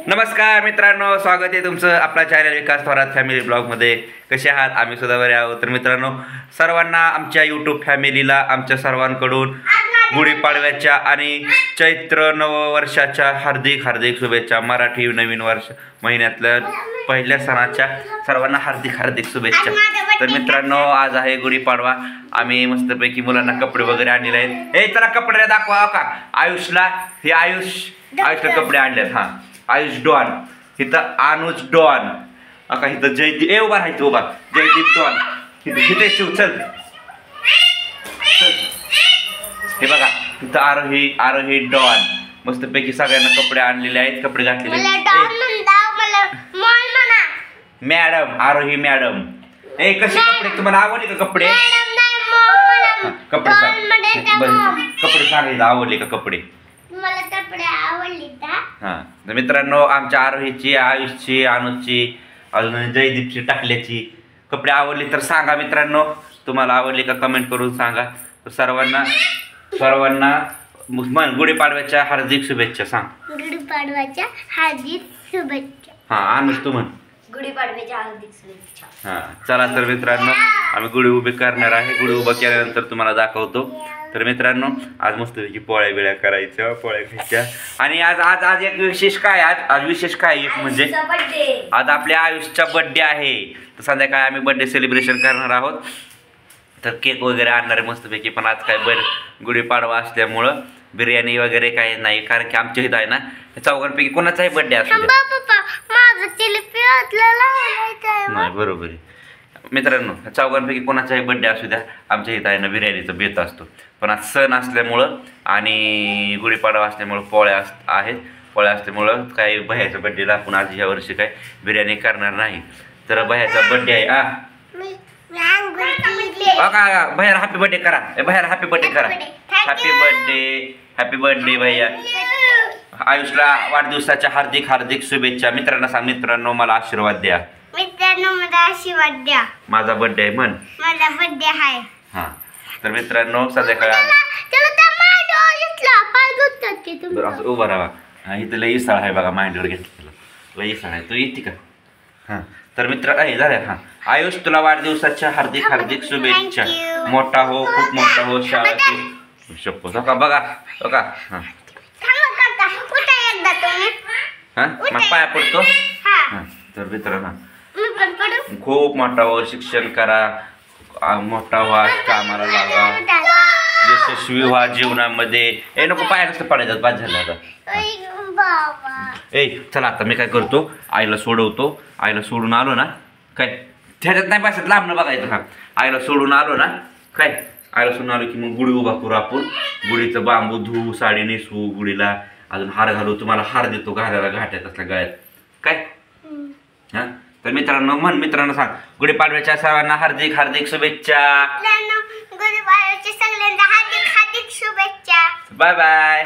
नमस्कार मित्रांनो, स्वागत आहे तुमचं आपला चॅनल विकास थोरात फॅमिली ब्लॉगमध्ये. कसे आहात? आम्ही सुद्धा बरे आहोत. तर मित्रांनो, सर्वांना आमच्या यूट्यूब फॅमिलीला आमच्या सर्वांकडून गुढीपाडव्याच्या आणि चैत्र नववर्षाच्या हार्दिक हार्दिक शुभेच्छा. मराठी नवीन वर्ष महिन्यातल्या पहिल्या सणाच्या सर्वांना हार्दिक हार्दिक शुभेच्छा. तर मित्रांनो, आज आहे गुढीपाडवा. आम्ही मस्तपैकी मुलांना कपडे वगैरे आणलेले आहेत. हे चला कपडे दाखवा का आयुषला. हे आयुषला कपडे आणलेत. हां, आयुष डॉन, इथं अनुज डॉन, अका इथं जयदीप. ए उभा राहायचं, उभा जयदीप डॉन. इथे शिव चल. हे बघा इथं आरोही डॉन. मस्तपैकी सगळ्यांना कपडे आणलेले आहेत, कपडे घातलेले. मॅडम, आरोही मॅडम. ए कसे कपडे तुम्हाला आवडले का कपडे? कपडे सांगायला आवडले का कपडे? हा, तर मित्रांनो, आमच्या आरोहीची, आयुषची, अनुजची, अजून जयदीपची, टाकल्याची कपडे आवडले तर सांगा मित्रांनो. तुम्हाला आवडले का कमेंट करून सांगा. तर सर्वांना गुढीपाडव्याच्या हार्दिक शुभेच्छा सांग. गुढीपाडव्याच्या हार्दिक शुभेच्छा. हा, अनुज तू म्हण. गुढीपाडव्याच्या हार्दिक शुभेच्छा. हा, चला तर मित्रांनो, आम्ही गुढी उभी करणार आहे. गुढी उभं केल्यानंतर तुम्हाला दाखवतो. तर मित्रांनो, आज मस्तपैकी पोळ्या बिळ्या करायच्या, पोळ्या खायच्या. आणि आज एक विशेष काय, आज विशेष काय म्हणजे आज आपल्या आयुषचा बर्थडे आहे. तर संध्याकाळी आम्ही बर्थडे सेलिब्रेशन करणार आहोत. तर केक वगैरे आणणार आहे मस्तपैकी. पण आज काय गुढीपाडवा असल्यामुळं बिर्याणी वगैरे काही नाही, कारण की आमच्या इथं आहे ना चौघांपैकी कोणाचाही बर्थडे असतो नाही. बरोबर आहे मित्रांनो, चौघांपैकी कोणाचाही बर्थडे असू द्या, आमच्या इथं आहे ना बिर्याणीचा बेत असतो. पण आज सण असल्यामुळं आणि गुढीपाडवा असल्यामुळं पोळ्या आहेत. पोळ्या असल्यामुळं काही भैयाच्या बड्डेला आपण आज ह्या वर्षी काही बिर्याणी करणार नाही. तर भैयाचा बड्डे आहे. भैया हॅपी बर्थडे करा. भैया हॅपी बर्थडे करा. हॅपी बर्थडे भैया. आयुषला वाढदिवसाच्या हार्दिक हार्दिक शुभेच्छा. मित्रांना सांग, मित्रांनो मला आशीर्वाद द्या. मित्रांनो मला आशीर्वाद द्या. माझा बर्थडे आहे म्हण. माझा बर्थडे आहे. हा, तर मित्रांनो संध्याकाळी असं उभं राहा. इथं लई इसळ आहे बघा, मांडीवर घेतलं लई इसळ आहे. तू येते का? हां, तर मित्र आहे झालं. हां, आयुष तुला वाढदिवसाच्या हार्दिक हार्दिक शुभेच्छा. मोठा हो, खूप मोठा हो, शाळेची शपथ हो का. बघा हो का. हां हां, मग पाया पडतो. हां, तर मित्रांनो खूप मोठा हो, शिक्षण करा, मोठा व्हा, कामाला लागा, यशस्वी व्हा जीवनामध्ये. ए नको, पाया कसं पडायचं, बाद झालं आता. ए चला, आता मी काय करतो, आईला सोडवतो. आईला सोडून आलो ना, काय त्याच्यात नाही पाहिजे लांबणं बघायचं. हा, आईला सोडून आलो ना, काय आईला सोडून आलो की मग गुढी उभा करू आपण. गुढीचं बांबू धुवू, साडी नेसवू, गुढीला अजून हार घालू. तुम्हाला हार देतो घालायला घाट्यात असल्या गळ्यात काय. हां, तर मित्रांनो सांग, गुढीपाडव्याच्या सर्वांना हार्दिक हार्दिक शुभेच्छा. गुढीपाडव्याच्या सगळ्यांना हार्दिक हार्दिक शुभेच्छा. Bye bye.